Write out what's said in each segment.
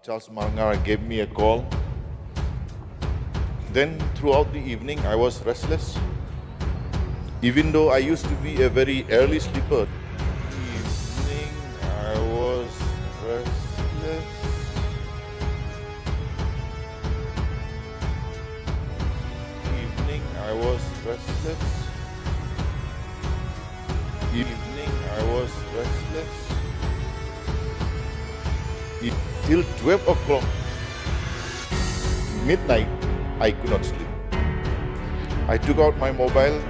Charles Mangara gave me a call. Then throughout the evening, I was restless. Even though I used to be a very early sleeper, evening I was restless. Evening I was restless. Evening I was restless. Till 12 o'clock, midnight, I could not sleep. I took out my mobile,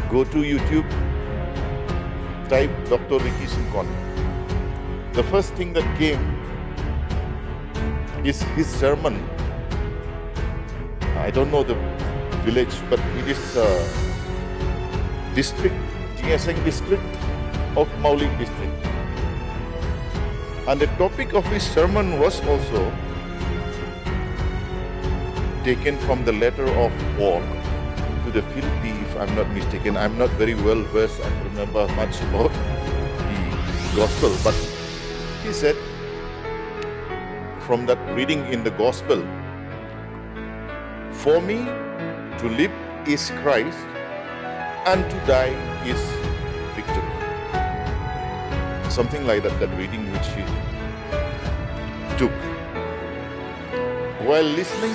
go to YouTube, type Dr. Ricky Sincon. The first thing that came is his sermon. I don't know the village, but it is district, Jingjia district of Maulik district. And the topic of his sermon was also taken from the letter of Paul to the Philippi, if I'm not mistaken. I'm not very well versed and remember much about the gospel, but he said from that reading in the gospel, for me to live is Christ and to die is victory. Something like that, that reading which he took. While listening